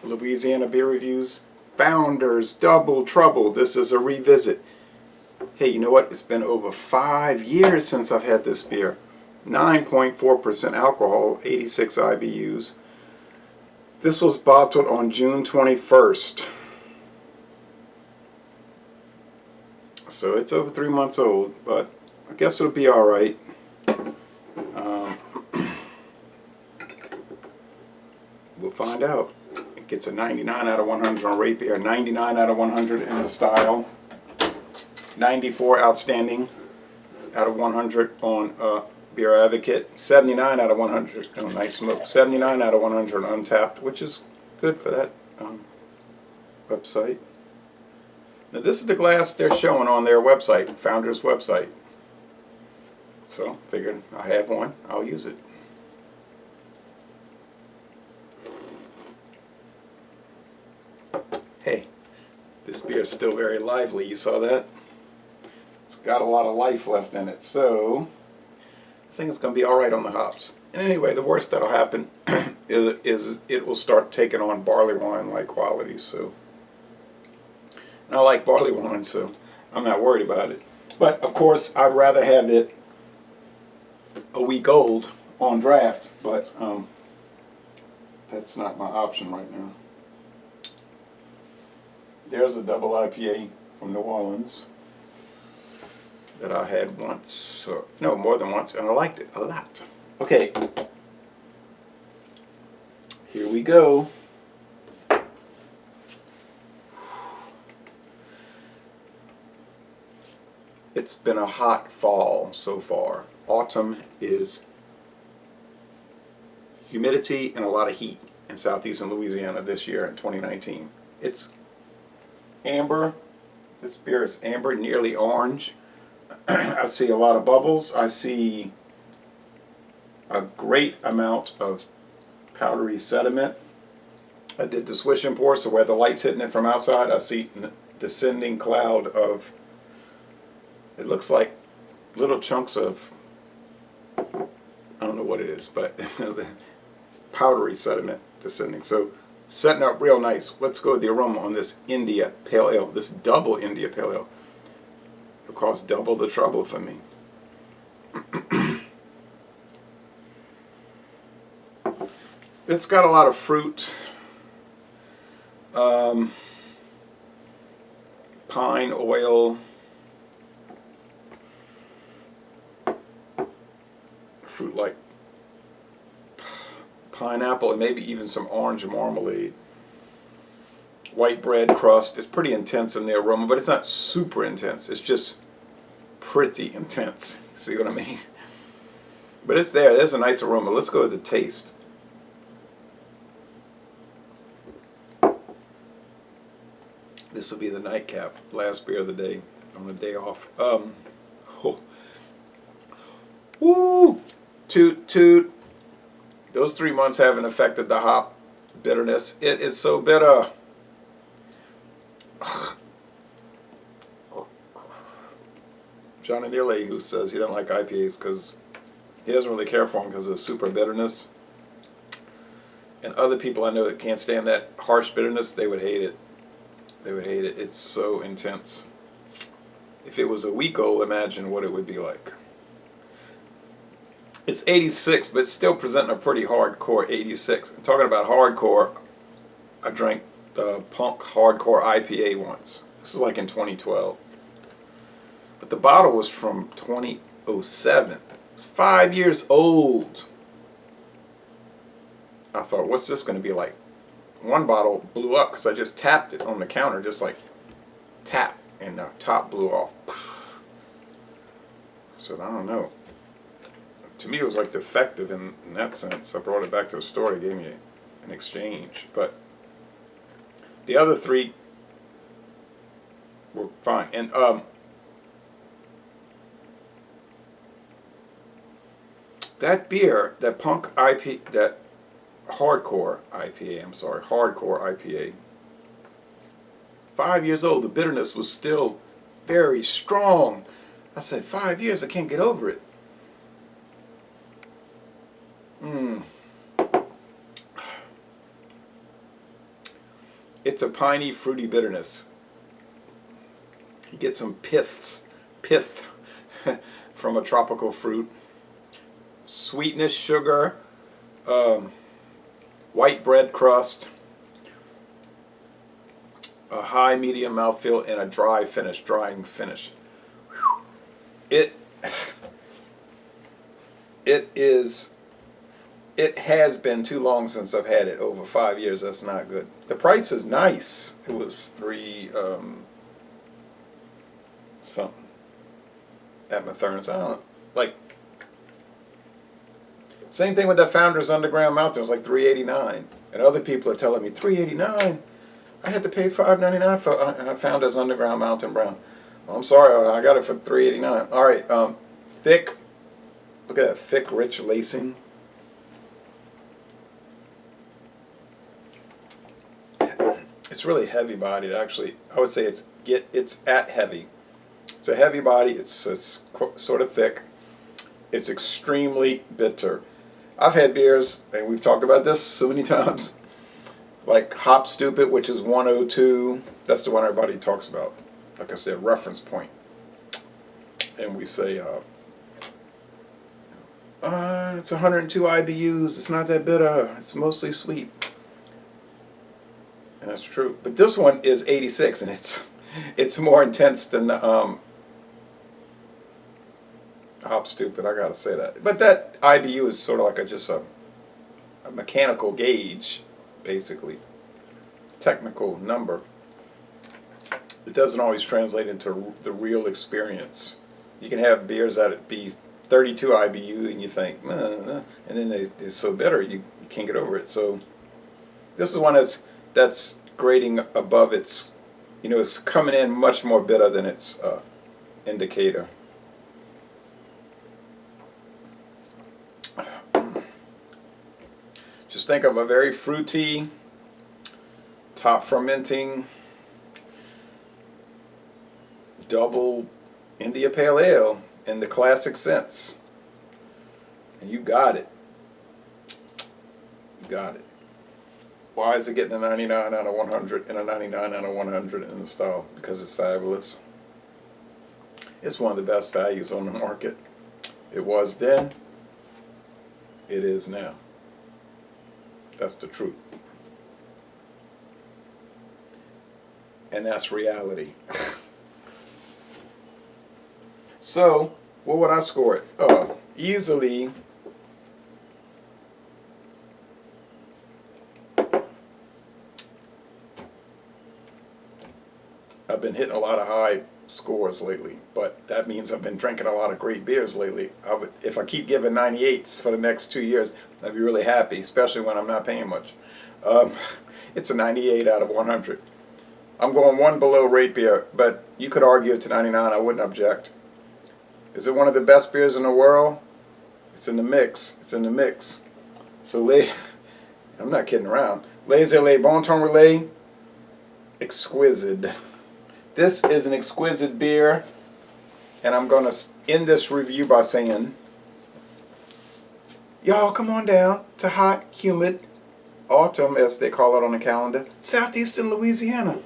Louisiana Beer Reviews. Founders Double Trouble. This is a revisit. Hey, you know what? It's been over 5 years since I've had this beer. 9.4% alcohol, 86 IBUs. This was bottled on June 21st. So it's over 3 months old, but I guess it'll be alright. We'll find out. It gets a 99 out of 100 on Rate Beer, 99 out of 100 in the style, 94 outstanding out of 100 on Beer Advocate, 79 out of 100 on Night Smoke, 79 out of 100 on Untapped, which is good for that website. Now this is the glass they're showing on their website, Founders website. So figured I have one, I'll use it. Hey, this beer is still very lively, you saw that? It's got a lot of life left in it, so I think it's going to be alright on the hops. And anyway, the worst that'll happen is it will start taking on barley wine-like qualities, so. And I like barley wine, so I'm not worried about it. But, of course, I'd rather have it a week old on draft, but that's not my option right now. There's a double IPA from New Orleans that I had once, no, more than once, and I liked it a lot. Okay, here we go. It's been a hot fall so far. Autumn is humidity and a lot of heat in southeastern Louisiana this year in 2019. It's amber. This beer is amber, nearly orange. I see a lot of bubbles. I see a great amount of powdery sediment. I did the swish and pour, so where the light's hitting it from outside, I see a descending cloud of, it looks like little chunks of, I don't know what it is, but powdery sediment descending. So setting up real nice. Let's go with the aroma on this India Pale Ale, this double India Pale Ale. It'll cost double the trouble for me. It's got a lot of fruit, pine oil, fruit like pineapple, and maybe even some orange marmalade. White bread crust is pretty intense in the aroma, but it's not super intense. It's just pretty intense. See what I mean? But it's there. There's a nice aroma. Let's go with the taste. This will be the nightcap. Last beer of the day on the day off. Woo! Toot toot. Those 3 months haven't affected the hop bitterness. It is so bitter. Johnny Neely, who says he doesn't like IPAs because he doesn't really care for them because of the super bitterness. And other people I know that can't stand that harsh bitterness, they would hate it. They would hate it. It's so intense. If it was a week old, imagine what it would be like. It's 86, but it's still presenting a pretty hardcore 86. And talking about hardcore, I drank the Punk Hardcore IPA once. This is like in 2012. But the bottle was from 2007. It's 5 years old. I thought, what's this going to be like? One bottle blew up because I just tapped it on the counter, just like tap, and the top blew off. I said, I don't know. To me, it was like defective in that sense. I brought it back to the store. They gave me an exchange. But the other three were fine. And that beer, that Punk IP, that hardcore IPA, 5 years old, the bitterness was still very strong. I said, 5 years, I can't get over it. It's a piney, fruity bitterness. You get some pith from a tropical fruit. Sweetness, sugar, white bread crust, a high medium mouthfeel, and a drying finish. It has been too long since I've had it. Over 5 years. That's not good. The price is nice. It was $3 something at Mathern's. I don't know, like, same thing with the Founders Underground Mountain. It was like $3.89, and other people are telling me $3.89. I had to pay $5.99 for Founders Underground Mountain Brown. Well, I'm sorry, I got it for $3.89. All right, thick. Look at that thick, rich lacing. It's really heavy bodied, actually. I would say it's at heavy. It's a heavy body. It's sort of thick. It's extremely bitter. I've had beers, and we've talked about this so many times, like Hop Stupid, which is 102. That's the one everybody talks about. Like I said, reference point. And we say, it's 102 IBUs. It's not that bitter. It's mostly sweet. And that's true. But this one is 86, and it's more intense than the Hop Stupid. I gotta say that. But that IBU is sort of like just a mechanical gauge, basically. Technical number. It doesn't always translate into the real experience. You can have beers that be 32 IBU, and you think, and then they're so bitter you can't get over it. So this is one that's grading above its, it's coming in much more bitter than its indicator. Just think of a very fruity, top fermenting, double India Pale Ale in the classic sense. And you got it. You got it. Why is it getting a 99 out of 100 and a 99 out of 100 in the style? Because it's fabulous. It's one of the best values on the market. It was then. It is now. That's the truth. And that's reality. So, what would I score it? Easily I've been hitting a lot of high scores lately, but that means I've been drinking a lot of great beers lately. If I keep giving 98s for the next 2 years, I'd be really happy, especially when I'm not paying much. It's a 98 out of 100. I'm going one below rate beer, but you could argue it's a 99. I wouldn't object. Is it one of the best beers in the world? It's in the mix. It's in the mix. So, I'm not kidding around. Les Bon Ton Relais, exquisite. This is an exquisite beer, and I'm going to end this review by saying, y'all come on down to hot, humid, autumn, as they call it on the calendar, southeastern Louisiana.